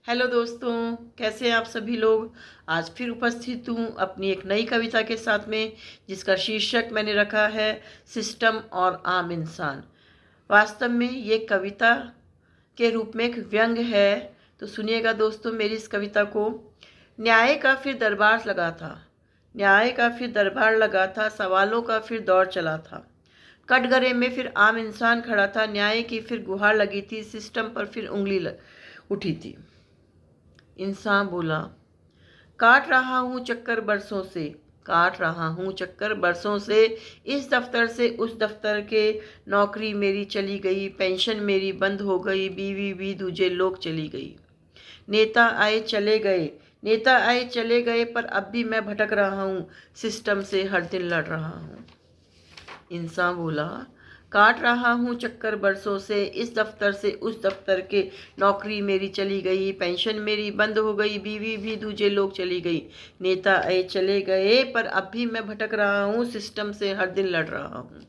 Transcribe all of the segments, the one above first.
Hello दोस्तों, कैसे हैं आप सभी लोग। आज फिर उपस्थित हूँ अपनी एक नई कविता के साथ में, जिसका शीर्षक मैंने रखा है सिस्टम और आम इंसान। वास्तव में ये कविता के रूप में एक व्यंग है। तो सुनिएगा दोस्तों मेरी इस कविता को। न्याय का फिर दरबार लगा था, न्याय का फिर दरबार लगा था, सवालों का फिर दौर चला था। कटघरे में फिर आम इंसान खड़ा था, न्याय की फिर गुहार लगी थी, सिस्टम पर फिर उठी थी। इंसान बोला, काट रहा हूँ चक्कर बरसों से, काट रहा हूँ चक्कर बरसों से, इस दफ्तर से उस दफ्तर के। नौकरी मेरी चली गई, पेंशन मेरी बंद हो गई, बीवी भी दूजे लोग चली गई। नेता आए चले गए, नेता आए चले गए, पर अब भी मैं भटक रहा हूँ, सिस्टम से हर दिन लड़ रहा हूँ। इंसान बोला, काट रहा हूँ चक्कर बरसों से, इस दफ्तर से उस दफ्तर के। नौकरी मेरी चली गई, पेंशन मेरी बंद हो गई, बीवी भी दूजे लोग चली गई। नेता आए चले गए, पर अब भी मैं भटक रहा हूँ, सिस्टम से हर दिन लड़ रहा हूँ।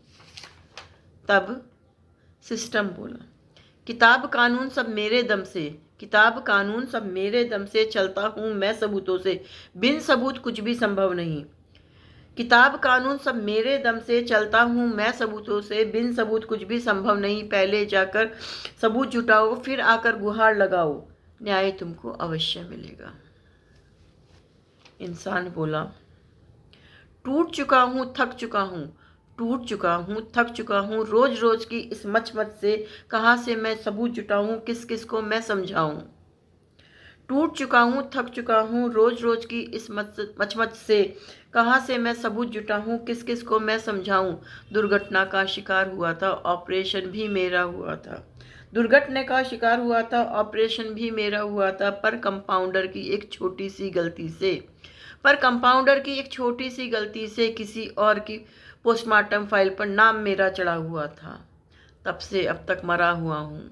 तब सिस्टम बोला, किताब कानून सब मेरे दम से, किताब कानून सब मेरे दम से, चलता हूँ मैं सबूतों से, बिन सबूत कुछ भी संभव नहीं। किताब कानून सब मेरे दम से, चलता हूँ मैं सबूतों से, बिन सबूत कुछ भी संभव नहीं। पहले जाकर सबूत जुटाओ, फिर आकर गुहार लगाओ, न्याय तुमको अवश्य मिलेगा। इंसान बोला, टूट चुका हूँ थक चुका हूँ, टूट चुका हूँ थक चुका हूँ, रोज रोज की इस मचमच से, कहाँ से मैं सबूत जुटाऊँ, किस किस को मैं समझाऊँ। टूट चुका हूँ थक चुका हूँ, रोज रोज की इस मचमच से, कहाँ से मैं सबूत जुटाऊँ, किस किस को मैं समझाऊँ। दुर्घटना का शिकार हुआ था, ऑपरेशन भी मेरा हुआ था, दुर्घटना का शिकार हुआ था, ऑपरेशन भी मेरा हुआ था, पर कंपाउंडर की एक छोटी सी गलती से, पर कंपाउंडर की एक छोटी सी गलती से, किसी और की पोस्टमार्टम फाइल पर नाम मेरा चढ़ा हुआ था। तब से अब तक मरा हुआ हूँ,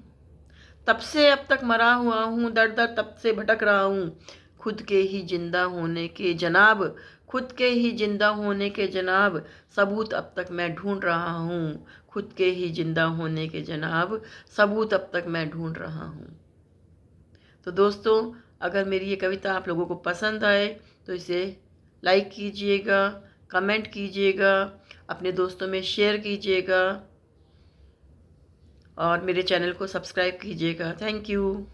तब से अब तक मरा हुआ हूँ, दर दर तब से भटक रहा हूँ, खुद के ही जिंदा होने के जनाब, खुद के ही जिंदा होने के जनाब, सबूत अब तक मैं ढूंढ रहा हूँ, खुद के ही जिंदा होने के जनाब, सबूत अब तक मैं ढूंढ रहा हूँ। तो दोस्तों, अगर मेरी ये कविता आप लोगों को पसंद आए तो इसे लाइक कीजिएगा, कमेंट कीजिएगा, अपने दोस्तों में शेयर कीजिएगा और मेरे चैनल को सब्सक्राइब कीजिएगा। Thank you.